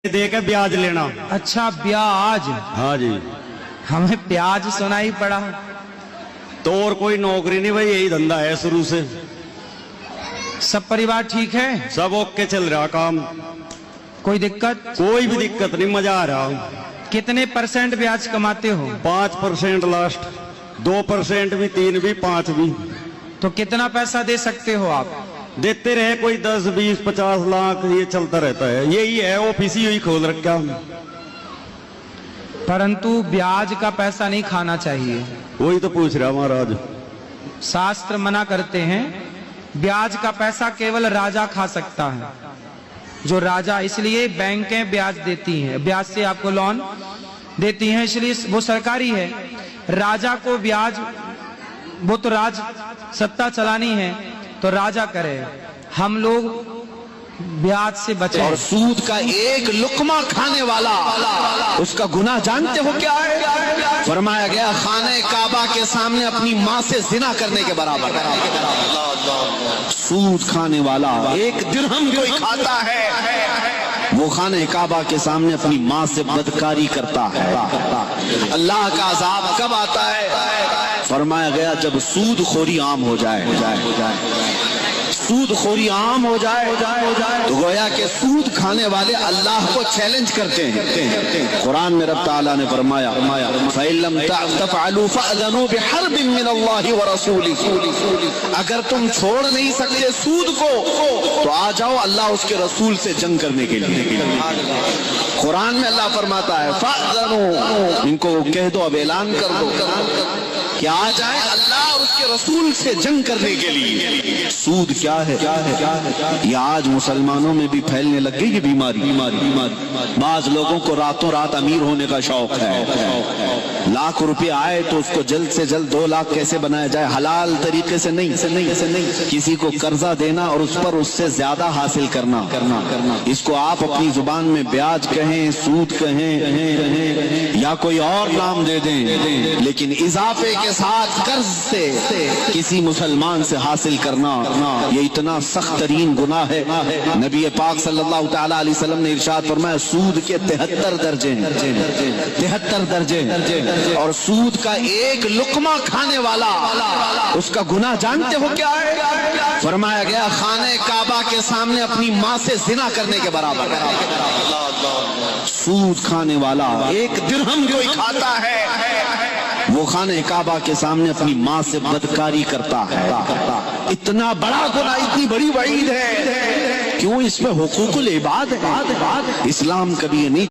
दे के ब्याज लेना। अच्छा ब्याज, हाँ जी। हमें प्याज सुनाई पड़ा। तो और कोई नौकरी नहीं भाई, यही धंधा है शुरू से। सब परिवार ठीक है? सब ओके चल रहा काम, कोई दिक्कत? कोई भी दिक्कत नहीं, मजा आ रहा। कितने % ब्याज कमाते हो? 5% लास्ट, 2% भी, 3 भी, 5 भी। तो कितना पैसा दे सकते हो आप? देते रहे कोई 10, 20, 50 लाख, ये चलता रहता है। यही है, ऑफिस ही खोल रखा। परंतु ब्याज का पैसा नहीं खाना चाहिए। वही तो पूछ रहा महाराज। शास्त्र मना करते हैं, ब्याज का पैसा केवल राजा खा सकता है। जो राजा, इसलिए बैंकें ब्याज देती हैं, ब्याज से आपको लोन देती हैं, इसलिए वो सरकारी है। राजा को ब्याज, वो तो राज सत्ता चलानी है तो राजा करे। हम लोग ब्याज से बचे। और सूद का एक लुकमा खाने वाला, उसका गुनाह जानते हो क्या है? फरमाया गया खाने काबा के सामने अपनी माँ से जिना करने के बराबर। सूद खाने वाला एक दिरहम कोई खाता है, वो खाने काबा के सामने अपनी माँ से बदकारी करता है। अल्लाह का अज़ाब कब आता है? फरमाया गया जब सूद खोरी आम हो जाए। सूद खोरी आम हो जाए तो गोया के सूद खाने वाले अल्लाह को चैलेंज करते हैं। कुरान में रब ताला ने फरमाया फ़इल्लम तफ़अलू फ़अज़नू बिहर्बिन मिनल्लाहि व रसूलिही, अगर तुम छोड़ नहीं सकते सूद को तो आ जाओ अल्लाह उसके रसूल से जंग करने के लिए। कुरान में अल्लाह फरमाता है फ़अज़नू, इनको कह दो, अब ऐलान कर दो कि आ जाए अल्लाह और उसके रसूल से जंग करने के लिए। सूद क्या है? ये आज मुसलमानों में भी फैलने लग गई ये बीमारी। बाज लोगों को रातों रात अमीर होने का शौक है। लाख रुपए आए तो उसको जल्द से जल्द 2 लाख कैसे बनाया जाए, हलाल तरीके से नहीं, किसी को कर्जा देना और उस पर उससे ज्यादा हासिल करना। इसको आप अपनी जुबान में ब्याज कहें, सूद कहें या कोई और नाम दे दें, लेकिन इजाफे के साथ कर्ज से किसी मुसलमान से हासिल करना, ये इतना सख्त तरीन गुनाह है। नबी पाक सल्लल्लाहु तआला अलैहि वसल्लम ने इरशाद फरमाया सूद के 73 दर्जे हैं, 73 दर्जे। और सूद का एक लुकमा खाने वाला, उसका गुनाह जानते हो क्या है? फरमाया गया खाने काबा के सामने अपनी माँ से जिना करने के बराबर। सूद खाने वाला एक दिरहम कोई खाता है, वो खाने काबा के सामने अपनी माँ से बदकारी करता है। इतना बड़ा गुनाह, इतनी बड़ी वईद है, क्यों? इसमें हुकूकुल इबाद है। इस्लाम कभी नहीं